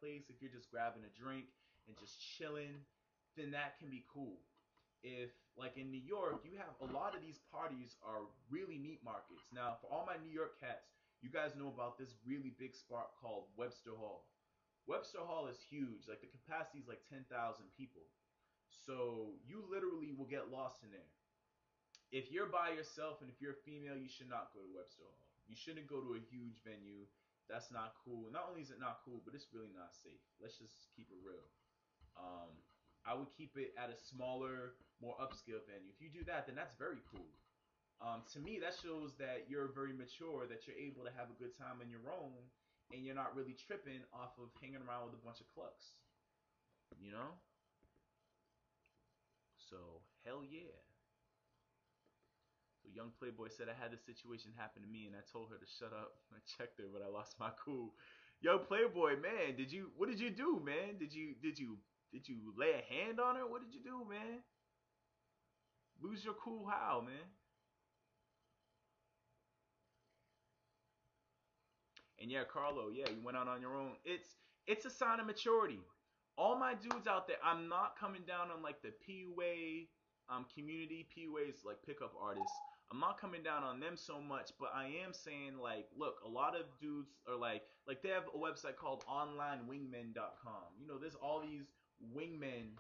place, if you're just grabbing a drink and just chilling, then that can be cool. If like in New York, you have a lot of these parties are really meat markets. Now, for all my New York cats, you guys know about this really big spot called Webster Hall. Webster Hall is huge. Like the capacity is like 10,000 people. So you literally will get lost in there. If you're by yourself and if you're a female, you should not go to Webster Hall. You shouldn't go to a huge venue. That's not cool. Not only is it not cool, but it's really not safe. Let's just keep it real. Um, I would keep it at a smaller, more upscale venue. If you do that, then that's very cool. To me, that shows that you're very mature, that you're able to have a good time on your own, and you're not really tripping off of hanging around with a bunch of clucks. You know? So, hell yeah. So young Playboy said I had this situation happen to me and I told her to shut up. I checked her, but I lost my cool. Young Playboy, man, what did you do, man? Did you lay a hand on her? What did you do, man? Lose your cool how, man? And yeah, Carlo, yeah, you went out on your own. It's a sign of maturity. All my dudes out there, I'm not coming down on like the PUA community. PUA is like pickup artists. I'm not coming down on them so much, but I am saying like, look, a lot of dudes are like they have a website called onlinewingmen.com. You know, there's all these wingmen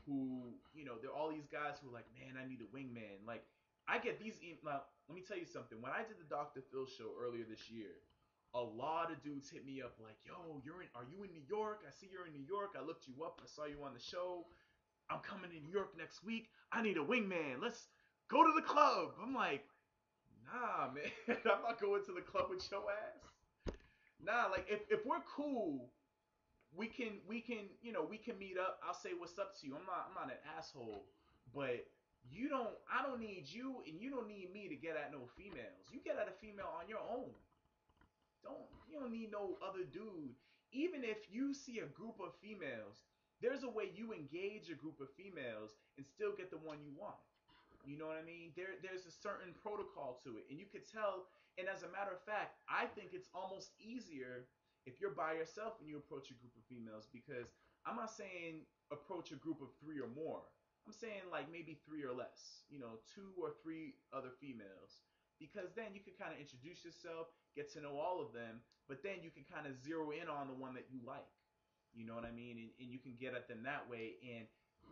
who, you know, there are all these guys who are like, man, I need a wingman. Like, I get these. Now, let me tell you something. When I did the Dr. Phil show earlier this year, a lot of dudes hit me up like, "Yo, are you in New York? I see you're in New York. I looked you up. I saw you on the show. I'm coming to New York next week. I need a wingman. Let's go to the club." I'm like, "Nah, man. I'm not going to the club with your ass." Nah, like if we're cool, we can meet up. I'll say what's up to you. I'm not an asshole, but I don't need you and you don't need me to get at no females. You get at a female on your own. You don't need no other dude. Even if you see a group of females, there's a way you engage a group of females and still get the one you want. You know what I mean? There's a certain protocol to it, and you could tell. And as a matter of fact, I think it's almost easier if you're by yourself and you approach a group of females, because I'm not saying approach a group of three or more. I'm saying like maybe three or less. You know, two or three other females, because then you can kind of introduce yourself, get to know all of them, but then you can kind of zero in on the one that you like. You know what I mean? And you can get at them that way. And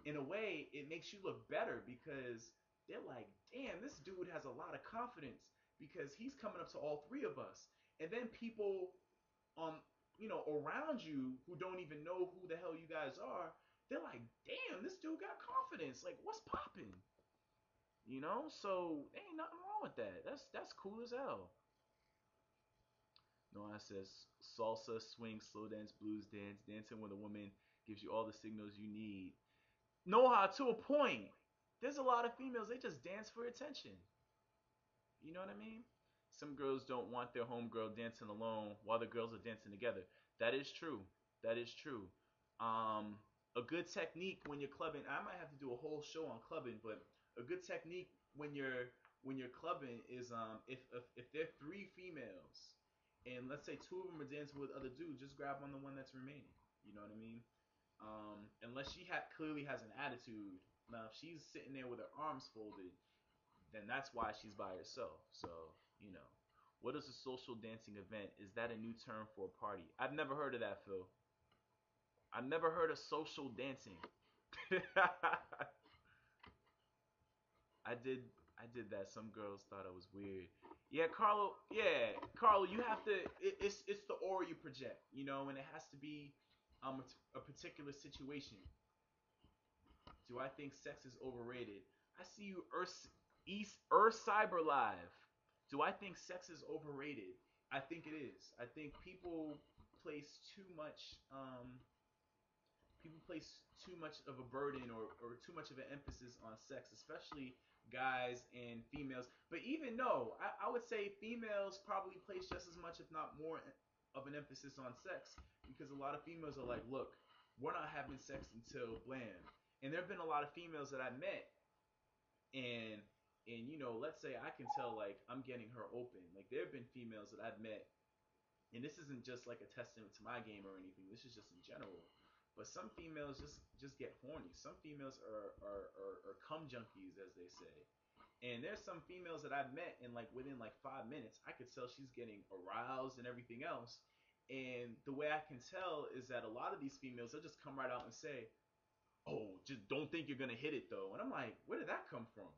in a way, it makes you look better because they're like, damn, this dude has a lot of confidence because he's coming up to all three of us. And then people on, around you who don't even know who the hell you guys are, they're like, damn, this dude got confidence. Like, what's popping? So there ain't nothing wrong with that. That's cool as hell. Noah says salsa, swing, slow dance, blues dance, dancing with a woman gives you all the signals you need. Noah, to a point. There's a lot of females, they just dance for attention. You know what I mean? Some girls don't want their homegirl dancing alone while the girls are dancing together. That is true. That is true. Um, a good technique when you're clubbing. I might have to do a whole show on clubbing, but a good technique when you're clubbing is if there are three females, and let's say two of them are dancing with other dudes, just grab on the one that's remaining. You know what I mean? Unless she clearly has an attitude. Now, if she's sitting there with her arms folded, then that's why she's by herself. So, what is a social dancing event? Is that a new term for a party? I've never heard of that, Phil. I've never heard of social dancing. I did I did that. Some girls thought I was weird. Yeah, Carlo. Yeah, Carlo. You have to. It's the aura you project, and it has to be a particular situation. Do I think sex is overrated? I see you, Earth Cyber Live. Do I think sex is overrated? I think it is. I think place too much place too much of a burden, or too much of an emphasis on sex, especially guys and females. But even no, I would say females probably place just as much, if not more, of an emphasis on sex, because a lot of females are like, look, we're not having sex until blam. And there have been a lot of females that I met, and let's say I can tell like I'm getting her open. Like there have been females that I've met and this isn't just like a testament to my game or anything. This is just in general. But some females just get horny. Some females are cum junkies, as they say. And there's some females that I've met and like within like 5 minutes, I could tell she's getting aroused and everything else. And the way I can tell is that a lot of these females, they'll just come right out and say, "Oh, just don't think you're gonna hit it though." And I'm like, where did that come from?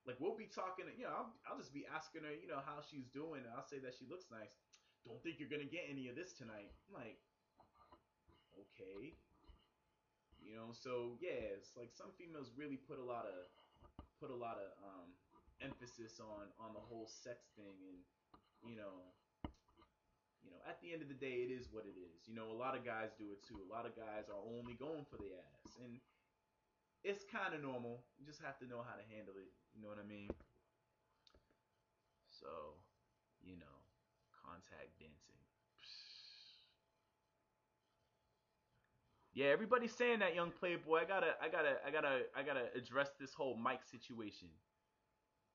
Like we'll be talking, I'll just be asking her, how she's doing, and I'll say that she looks nice. Don't think you're gonna get any of this tonight. I'm like, okay, So yeah, it's like some females really put a lot of emphasis on the whole sex thing, and you know, at the end of the day, it is what it is. A lot of guys do it too. A lot of guys are only going for the ass, and it's kind of normal. You just have to know how to handle it. You know what I mean? So, you know, contact dancing. Yeah, everybody's saying that, young playboy. I gotta address this whole mic situation.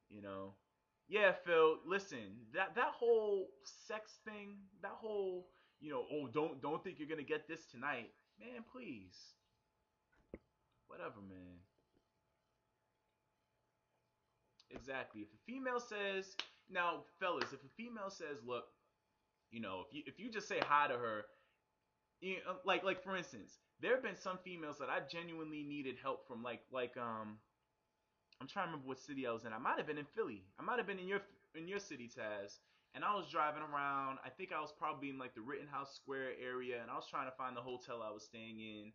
You know. Yeah, Phil. Listen, that whole sex thing, that whole, oh, don't think you're gonna get this tonight, man. Please, whatever, man. Exactly. If a female says, now, fellas, if a female says, look, if you just say hi to her, like for instance, there have been some females that I've genuinely needed help from, like I'm trying to remember what city I was in. I might have been in Philly. I might have been in your city, Taz. And I was driving around. I think I was probably in like the Rittenhouse Square area, and I was trying to find the hotel I was staying in.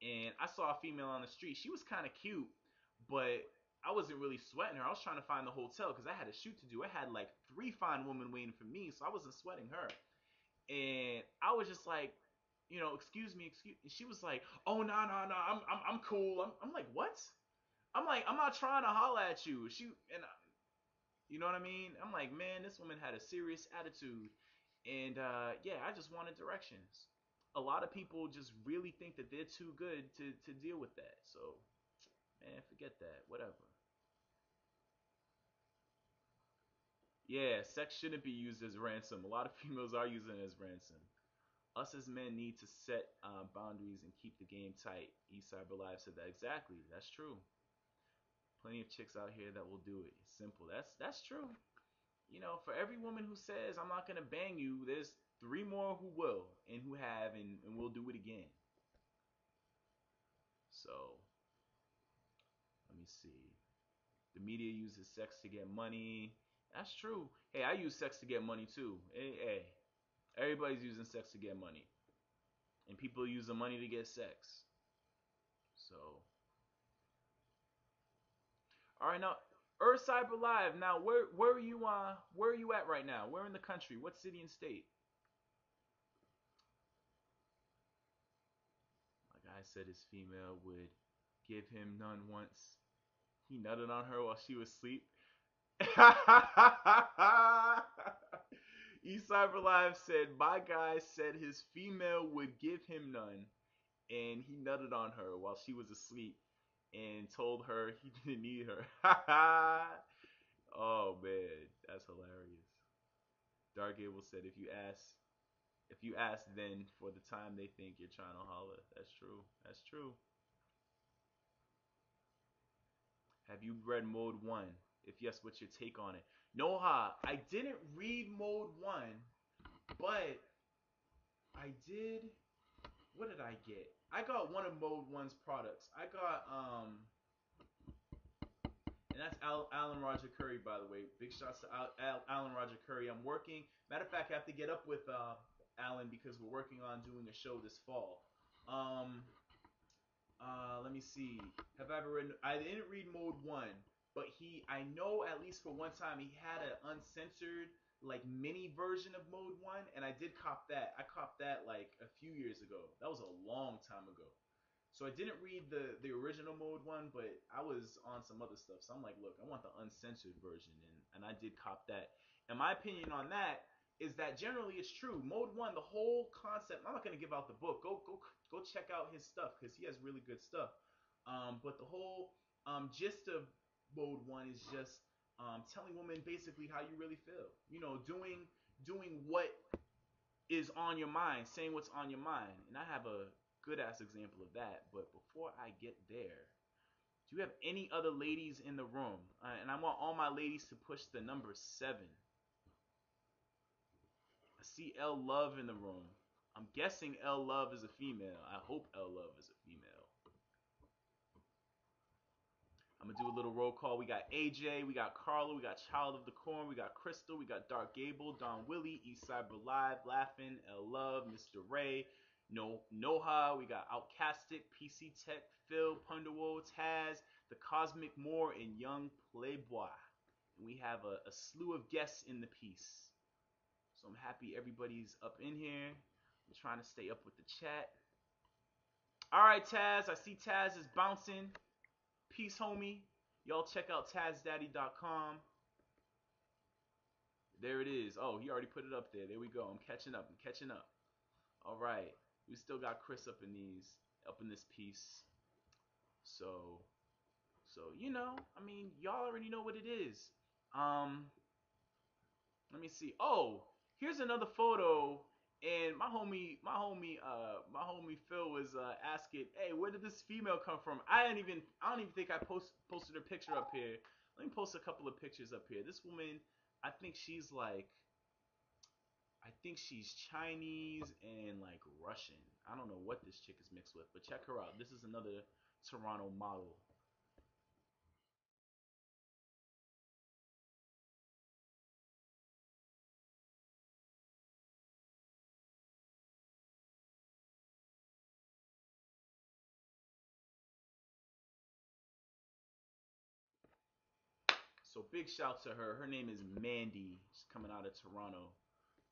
And I saw a female on the street. She was kind of cute, but I wasn't really sweating her. I was trying to find the hotel because I had a shoot to do. I had like three fine women waiting for me, so I wasn't sweating her. And I was just like, excuse me, excuse. And she was like, oh no no no, I'm cool. I'm like, what? I'm like, I'm not trying to holla at you. You know what I mean? I'm like, man, this woman had a serious attitude, and yeah, I just wanted directions. A lot of people just really think that they're too good to deal with that. So, man, forget that. Whatever. Yeah, sex shouldn't be used as ransom. A lot of females are using it as ransom. Us as men need to set boundaries and keep the game tight. East Cyber Live said that exactly. That's true. Plenty of chicks out here that will do it. It's simple. That's true. For every woman who says I'm not gonna bang you, there's three more who will and who have and will do it again. So let me see. The media uses sex to get money. That's true. Hey, I use sex to get money too. Hey, everybody's using sex to get money, and people use the money to get sex. So, all right, now Earth Cyber Live. Now, where are you? Where are you at right now? Where in the country? What city and state? My guy said his female would give him none once. He nutted on her while she was asleep. Eastcyber Live said, my guy said his female would give him none, and he nutted on her while she was asleep and told her he didn't need her. Oh man, that's hilarious. Dark Gable said, if you ask then for the time they think you're trying to holler. That's true. That's true. Have you read Mode 1? If yes, what's your take on it? Noha, I didn't read Mode 1, but I did. What did I get? I got one of Mode 1's products. I got, and that's Alan Roger Curry, by the way. Big shots to Alan Roger Curry. I'm working. Matter of fact, I have to get up with Alan because we're working on doing a show this fall. Let me see. Have I ever read? I didn't read Mode 1, but I know at least for one time he had an uncensored like mini version of Mode 1, and I did cop that. I copped that like a few years ago. That was a long time ago. So I didn't read the original Mode 1, but I was on some other stuff. So I'm like, look, I want the uncensored version, and I did cop that. And my opinion on that is that generally it's true. Mode 1, the whole concept, I'm not going to give out the book. Go check out his stuff because he has really good stuff. But the whole gist of Mode 1 is just telling women basically how you really feel. Doing what is on your mind, saying what's on your mind. And I have a good ass example of that. But before I get there, do you have any other ladies in the room? And I want all my ladies to push the number 7. I see L Love in the room. I'm guessing L Love is a female. I hope L Love is a female. I'm gonna do a little roll call. We got AJ, we got Carla, we got Child of the Corn, we got Crystal, we got Dark Gable, Don Willie, Eastside Live, Laughing, L Love, Mr. Ray, Noha, we got Outcastic, PC Tech, Phil, Punderwo, Taz, The Cosmic Moore, and Young Playboy. And we have a slew of guests in the piece. So I'm happy everybody's up in here. I'm trying to stay up with the chat. All right, Taz. I see Taz is bouncing. Peace, homie. Y'all check out TazDaddy.com. There it is. Oh, he already put it up there. There we go. I'm catching up. All right. We still got Chris up in this piece. So I mean, y'all already know what it is. Let me see. Oh, here's another photo. And my homie Phil was asking, "Hey, where did this female come from?" I don't even think I posted her picture up here. Let me post a couple of pictures up here. This woman, I think she's Chinese and like Russian. I don't know what this chick is mixed with, but check her out. This is another Toronto model. So big shout to her. Her name is Mandy. She's coming out of Toronto.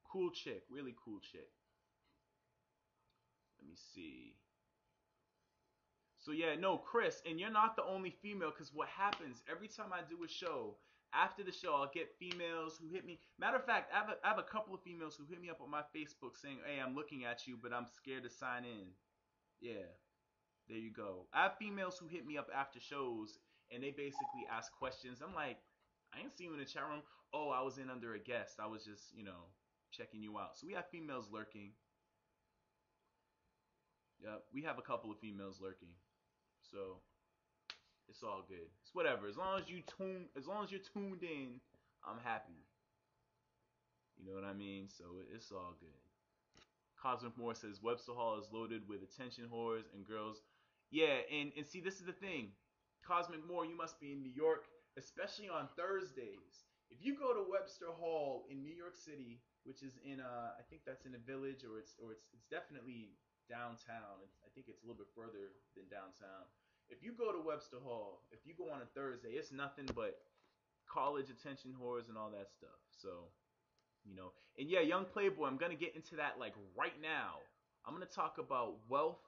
Cool chick, really cool chick. Let me see. So yeah, no, Chris, and you're not the only female, because what happens every time I do a show, after the show, I'll get females who hit me. Matter of fact, I have a couple of females who hit me up on my Facebook saying, "Hey, I'm looking at you, but I'm scared to sign in." Yeah, there you go. I have females who hit me up after shows, and they basically ask questions. I'm like, I ain't seen you in the chat room. Oh, I was in under a guest. I was just, checking you out. So we have females lurking. Yep, we have a couple of females lurking. So it's all good. It's whatever. As long as you're tuned in, I'm happy. You know what I mean? So it's all good. Cosmic Moore says Webster Hall is loaded with attention whores and girls. Yeah, and see, this is the thing. Cosmic Moore, you must be in New York, especially on Thursdays. If you go to Webster Hall in New York City, which is in I think that's in a village, or it's definitely downtown. I think it's a little bit further than downtown. If you go to Webster Hall, if you go on a Thursday, it's nothing but college attention whores and all that stuff. So and yeah, Young Playboy, I'm gonna get into that like right now. I'm gonna talk about wealth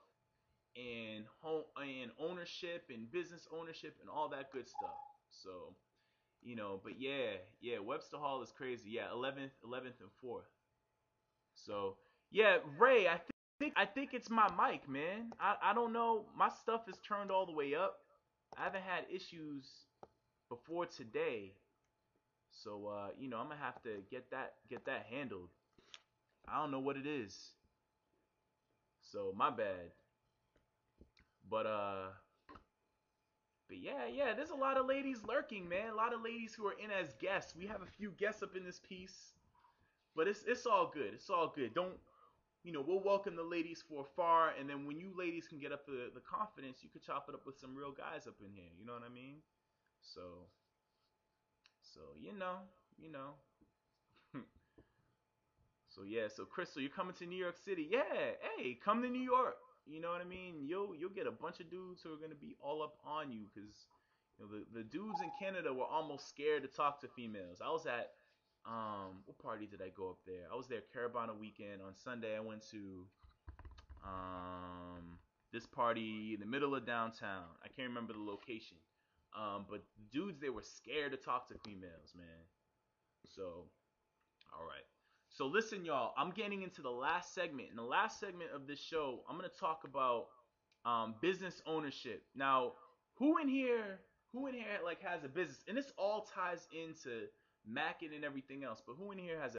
and home and ownership and business ownership and all that good stuff. So but yeah, Webster Hall is crazy. Yeah, 11th and 4th. So yeah, Ray, I think it's my mic, man. I don't know. My stuff is turned all the way up. I haven't had issues before today. So I'm gonna have to get that handled. I don't know what it is. So my bad. But yeah, there's a lot of ladies lurking, man. A lot of ladies who are in as guests. We have a few guests up in this piece. But it's all good. It's all good. Don't we'll welcome the ladies for far, and then when you ladies can get up the confidence, you could chop it up with some real guys up in here. You know what I mean? So you know, you know. So yeah, so Crystal, you're coming to New York City. Yeah, hey, come to New York. You know what I mean? You'll get a bunch of dudes who are gonna be all up on you, because the dudes in Canada were almost scared to talk to females. I was at what party did I go up there? I was there Carabana weekend. On Sunday I went to this party in the middle of downtown. I can't remember the location. But dudes, they were scared to talk to females, man. So all right. So listen, y'all. I'm getting into the last segment. In the last segment of this show, I'm gonna talk about business ownership. Now, who in here, like has a business? And this all ties into Mackin and everything else. But who in here has